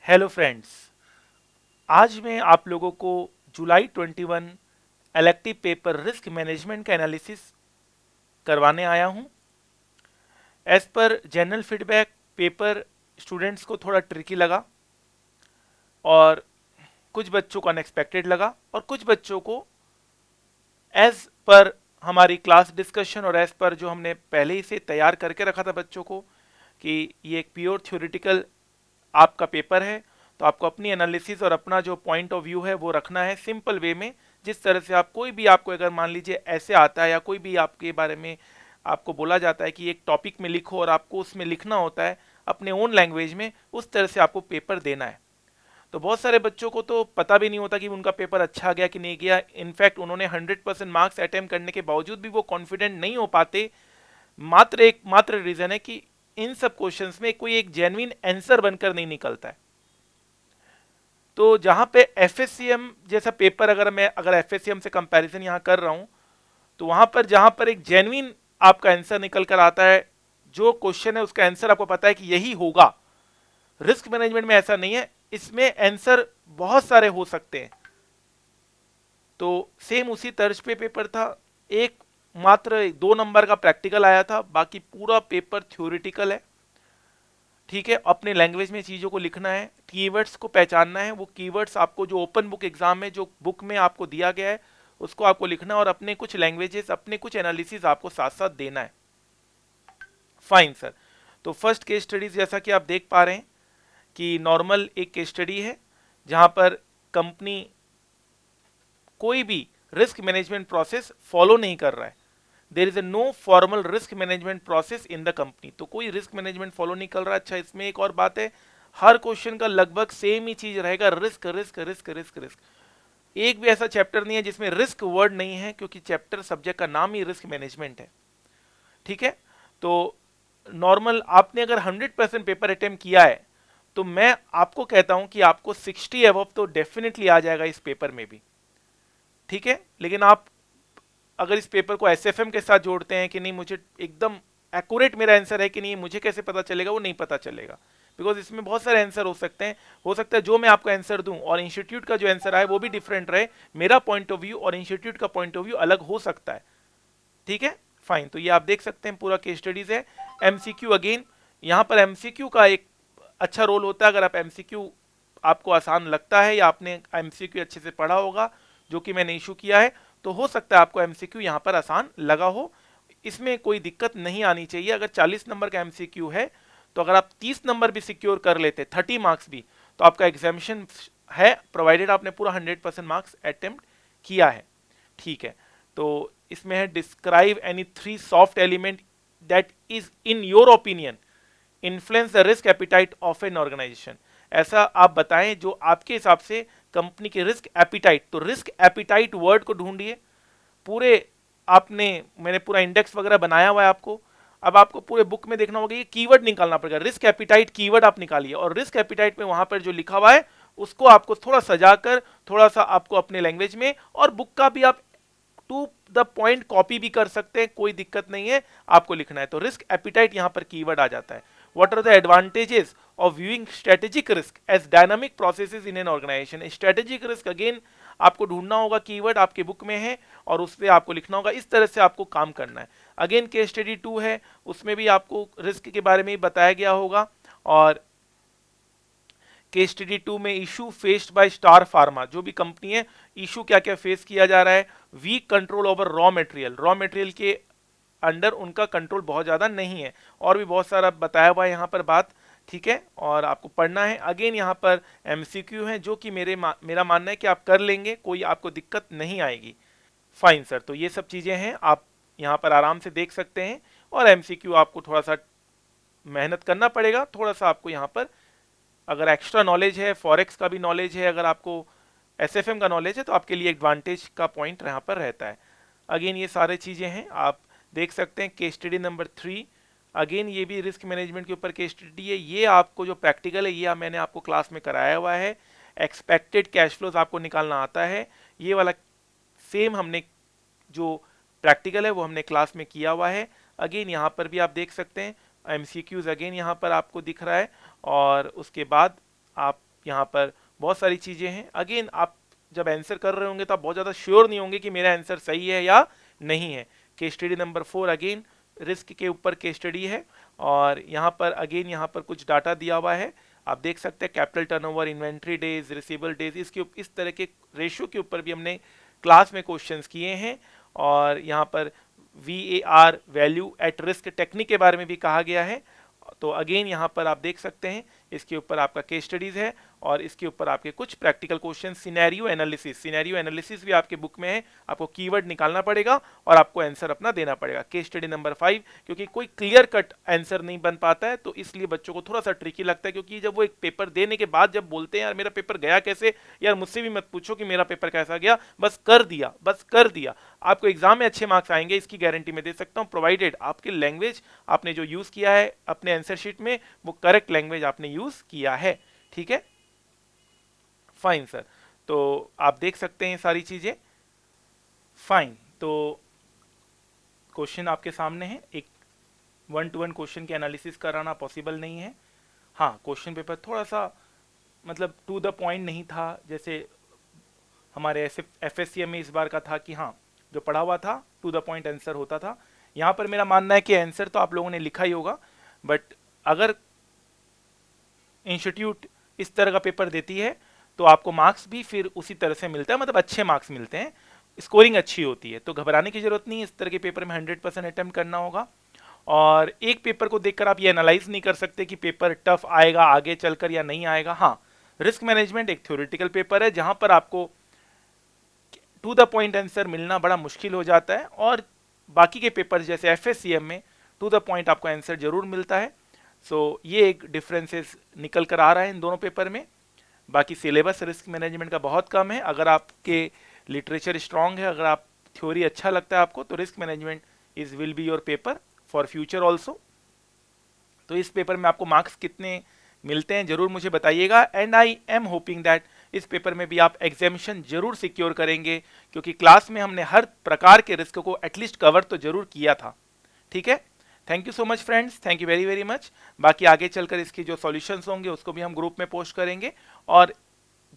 Hello friends. आज मैं आप लोगों को जुलाई 21 इलेक्टिव पेपर रिस्क मैनेजमेंट का एनालिसिस करवाने आया हूं। As per general feedback paper students को थोड़ा ट्रिकी लगा और कुछ बच्चों को अनएक्सपेक्टेड लगा और कुछ बच्चों को एज पर हमारी क्लास डिस्कशन और एज पर जो हमने पहले ही से तैयार करके रखा था बच्चों को कि ये एक प्योर थ्योरेटिकल आपका पेपर है, तो आपको अपनी एनालिसिस और अपना जो पॉइंट ऑफ व्यू है वो रखना है सिंपल वे में। जिस तरह से आप कोई भी आपको अगर मान लीजिए ऐसे आता है या कोई भी आपके बारे में आपको बोला जाता है कि एक टॉपिक में लिखो और आपको उसमें लिखना होता है अपने ओन लैंग्वेज में, उस तरह से आपको पेपर देना है। तो बहुत सारे बच्चों को तो पता भी नहीं होता कि उनका पेपर अच्छा गया कि नहीं गया। इनफैक्ट उन्होंने 100% मार्क्स अटेम्प्ट करने के बावजूद भी वो कॉन्फिडेंट नहीं हो पाते। मात्र रीजन है कि इन सब क्वेश्चंस में कोई एक जेन्युइन आंसर बनकर नहीं निकलता है। तो जहां पे एफएससीएम जैसा पेपर अगर एफएससीएम से कंपैरिजन यहां कर रहा हूं, तो वहां पर जहां पर एक जेन्युइन आपका आंसर निकल कर आता है, जो क्वेश्चन है उसका आंसर आपको पता है कि यही होगा। रिस्क मैनेजमेंट में ऐसा नहीं है, इसमें आंसर बहुत सारे हो सकते हैं। तो सेम उसी तर्ज पे पेपर था। एक मात्र 2 नंबर का प्रैक्टिकल आया था, बाकी पूरा पेपर थ्योरेटिकल है। ठीक है, अपने लैंग्वेज में चीज़ों को लिखना है, कीवर्ड्स को पहचानना है। वो कीवर्ड्स आपको जो ओपन बुक एग्जाम में जो बुक में आपको दिया गया है उसको आपको लिखना है और अपने कुछ लैंग्वेजेस अपने कुछ एनालिसिस आपको साथ साथ देना है। Fine sir. तो फर्स्ट केस स्टडीज जैसा कि आप देख पा रहे हैं कि नॉर्मल एक केस स्टडी है जहां पर कंपनी कोई भी रिस्क मैनेजमेंट प्रोसेस फॉलो नहीं कर रहा है। There is a no formal risk management process in the company. तो कोई रिस्क मैनेजमेंट फॉलो नहीं कर रहा। अच्छा, इसमें एक और बात है, हर क्वेश्चन का लगभग सेम ही चीज रहेगा, risk risk risk risk risk. एक भी ऐसा चैप्टर नहीं है जिसमें रिस्क वर्ड नहीं है, क्योंकि चैप्टर सब्जेक्ट का नाम ही रिस्क मैनेजमेंट है। ठीक है, तो नॉर्मल आपने अगर 100% पेपर अटेम्प्ट किया है तो मैं आपको कहता हूं कि आपको 60 अबव तो डेफिनेटली आ जाएगा इस पेपर में भी। ठीक है, लेकिन आप अगर इस पेपर को एसएफएम के साथ जोड़ते हैं कि नहीं मुझे एकदम एक्यूरेट मेरा आंसर है कि नहीं, मुझे कैसे पता चलेगा, वो नहीं पता चलेगा। बिकॉज इसमें बहुत सारे आंसर हो सकते हैं। हो सकता है जो मैं आपको आंसर दूं और इंस्टीट्यूट का जो आंसर आए वो भी डिफरेंट रहे। मेरा पॉइंट ऑफ व्यू और इंस्टीट्यूट का पॉइंट ऑफ व्यू अलग हो सकता है। ठीक है, फाइन। तो ये आप देख सकते हैं पूरा केस स्टडीज है। एमसीक्यू अगेन, यहाँ पर एमसीक्यू का एक अच्छा रोल होता है। अगर आप एमसीक्यू आपको आसान लगता है या आपने एमसीक्यू अच्छे से पढ़ा होगा, जो कि मैंने इशू किया है, तो हो सकता है आपको एमसीक्यू यहाँ पर आसान लगा हो। इसमें कोई दिक्कत नहीं आनी चाहिए। अगर 40 नंबर का एमसीक्यू है तो अगर आप 30 नंबर भी सिक्योर कर लेते, 30 मार्क्स भी, तो आपका एग्जामिशन है, प्रोवाइडेड आपने पूरा 100% मार्क्स अटेम्प्ट किया है। ठीक है, तो इसमें है describe any 3 soft element that is in your opinion influence the risk appetite of an organization. ऐसा आप बताएं जो आपके हिसाब से कंपनी के रिस्क एपिटाइट, तो रिस्क एपिटाइट वर्ड को ढूंढिए। पूरे मैंने पूरा इंडेक्स वगैरह बनाया हुआ है आपको। अब आपको पूरे बुक में देखना होगा, ये कीवर्ड निकालना पड़ेगा। रिस्क एपिटाइट कीवर्ड आप निकालिए और रिस्क एपिटाइट में वहां पर जो लिखा हुआ है उसको आपको थोड़ा सजाकर, थोड़ा सा आपको अपने लैंग्वेज में, और बुक का भी आप टू द पॉइंट कॉपी भी कर सकते हैं, कोई दिक्कत नहीं है। आपको लिखना है तो रिस्क एपिटाइट यहां पर कीवर्ड आ जाता है। What are the advantages of viewing strategic risk as dynamic processes in an organization. Strategic risk again आपको ढूंढना होगा, कीवर्ड आपके बुक में है और उस पर आपको लिखना होगा। इस तरह से आपको काम करना है। अगेन केस स्टडी 2 है, उसमें भी आपको रिस्क के बारे में ही बताया गया होगा। और केस स्टडी 2 में issue faced by star pharma, जो भी कंपनी है, इशू क्या क्या फेस किया जा रहा है। Weak control over raw material, raw material के अंडर उनका कंट्रोल बहुत ज्यादा नहीं है, और भी बहुत सारा बताया हुआ है यहाँ पर बात। ठीक है, और आपको पढ़ना है। अगेन यहाँ पर एमसीक्यू है जो कि मेरा मानना है कि आप कर लेंगे, कोई आपको दिक्कत नहीं आएगी। फाइन सर, तो ये सब चीजें हैं, आप यहाँ पर आराम से देख सकते हैं। और एमसीक्यू आपको थोड़ा सा मेहनत करना पड़ेगा, थोड़ा सा आपको यहाँ पर अगर एक्स्ट्रा नॉलेज है, फॉरेक्स का भी नॉलेज है, अगर आपको एसएफएम का नॉलेज है, तो आपके लिए एडवांटेज का पॉइंट यहाँ पर रहता है। अगेन ये सारे चीजें हैं, आप देख सकते हैं। केस स्टडी नंबर 3, अगेन ये भी रिस्क मैनेजमेंट के ऊपर केस स्टडी है। ये आपको जो प्रैक्टिकल है ये मैंने आपको क्लास में कराया हुआ है। एक्सपेक्टेड कैश फ्लोज आपको निकालना आता है, ये वाला सेम हमने जो प्रैक्टिकल है वो हमने क्लास में किया हुआ है। अगेन यहाँ पर भी आप देख सकते हैं एमसीक्यूज, अगेन यहाँ पर आपको दिख रहा है। और उसके बाद आप यहाँ पर बहुत सारी चीज़ें हैं। अगेन आप जब आंसर कर रहे होंगे तो आप बहुत ज़्यादा श्योर नहीं होंगे कि मेरा आंसर सही है या नहीं है। Case study number 4 again risk के ऊपर केस स्टडी है, और यहाँ पर अगेन यहाँ पर कुछ डाटा दिया हुआ है, आप देख सकते हैं capital turnover, inventory days, receivable days, इस तरह के रेशियो के ऊपर भी हमने क्लास में क्वेश्चंस किए हैं। और यहाँ पर VAR value at risk technique के बारे में भी कहा गया है। तो अगेन यहाँ पर आप देख सकते हैं इसके ऊपर आपका केस स्टडीज है, और इसके ऊपर आपके कुछ प्रैक्टिकल क्वेश्चन, सिनेरियो एनालिसिस भी आपके बुक में है। आपको कीवर्ड निकालना पड़ेगा और आपको आंसर अपना देना पड़ेगा। केस स्टडी नंबर 5 क्योंकि कोई क्लियर कट आंसर नहीं बन पाता है, तो इसलिए बच्चों को थोड़ा सा ट्रिकी लगता है, क्योंकि जब वो एक पेपर देने के बाद जब बोलते हैं यार मेरा पेपर गया कैसे, यार मुझसे भी मत पूछो कि मेरा पेपर कैसा गया, बस कर दिया। आपको एग्जाम में अच्छे मार्क्स आएंगे, इसकी गारंटी मैं दे सकता हूँ, प्रोवाइडेड आपकी लैंग्वेज आपने जो यूज किया है अपने आंसर शीट में वो करेक्ट लैंग्वेज आपने यूज किया है। ठीक है, फाइन सर। तो आप देख सकते हैं सारी चीजें। फाइन, तो क्वेश्चन आपके सामने है। एक 1-to-1 क्वेश्चन के एनालिसिस कराना पॉसिबल नहीं है। हाँ, क्वेश्चन पेपर थोड़ा सा मतलब टू द पॉइंट नहीं था, जैसे हमारे FSCM में इस बार का था कि हाँ जो पढ़ा हुआ था टू द पॉइंट आंसर होता था। यहाँ पर मेरा मानना है कि आंसर तो आप लोगों ने लिखा ही होगा, बट अगर इंस्टीट्यूट इस तरह का पेपर देती है तो आपको मार्क्स भी फिर उसी तरह से मिलता है, मतलब अच्छे मार्क्स मिलते हैं, स्कोरिंग अच्छी होती है। तो घबराने की जरूरत नहीं है, इस तरह के पेपर में 100% अटेम्प्ट करना होगा। और एक पेपर को देखकर आप ये एनालाइज नहीं कर सकते कि पेपर टफ आएगा आगे चलकर या नहीं आएगा। हाँ, रिस्क मैनेजमेंट एक थ्योरेटिकल पेपर है जहां पर आपको टू द पॉइंट आंसर मिलना बड़ा मुश्किल हो जाता है, और बाकी के पेपर जैसे FSCM में टू द पॉइंट आपको आंसर जरूर मिलता है। सो ये एक डिफरेंसेस निकल कर आ रहा है इन दोनों पेपर में। बाकी सिलेबस रिस्क मैनेजमेंट का बहुत कम है। अगर आपके लिटरेचर स्ट्रांग है, अगर आप थ्योरी अच्छा लगता है आपको, तो risk management is will be your paper for future also. तो इस पेपर में आपको मार्क्स कितने मिलते हैं जरूर मुझे बताइएगा, and I am hoping that इस पेपर में भी आप एग्जामिशन जरूर सिक्योर करेंगे, क्योंकि क्लास में हमने हर प्रकार के रिस्क को एटलीस्ट कवर तो जरूर किया था। ठीक है, thank you so much friends, thank you very very much. बाकी आगे चलकर इसकी जो सॉल्यूशंस होंगे उसको भी हम ग्रुप में पोस्ट करेंगे, और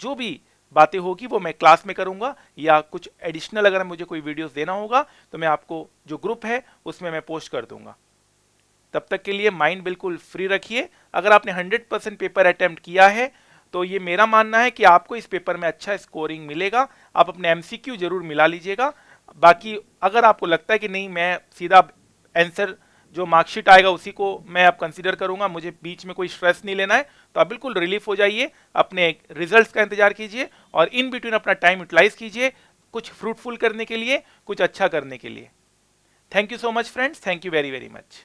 जो भी बातें होगी वो मैं क्लास में करूंगा, या कुछ एडिशनल अगर मुझे कोई वीडियोस देना होगा तो मैं आपको जो ग्रुप है उसमें मैं पोस्ट कर दूंगा। तब तक के लिए माइंड बिल्कुल फ्री रखिए। अगर आपने 100% पेपर अटेम्प्ट किया है तो ये मेरा मानना है कि आपको इस पेपर में अच्छा स्कोरिंग मिलेगा। आप अपने MCQ जरूर मिला लीजिएगा। बाकी अगर आपको लगता है कि नहीं मैं सीधा आंसर जो मार्कशीट आएगा उसी को मैं अब कंसीडर करूंगा, मुझे बीच में कोई स्ट्रेस नहीं लेना है, तो आप बिल्कुल रिलीफ हो जाइए, अपने रिजल्ट्स का इंतजार कीजिए और इन बिटवीन अपना टाइम यूटिलाइज कीजिए कुछ फ्रूटफुल करने के लिए, कुछ अच्छा करने के लिए। Thank you so much friends, thank you very very much.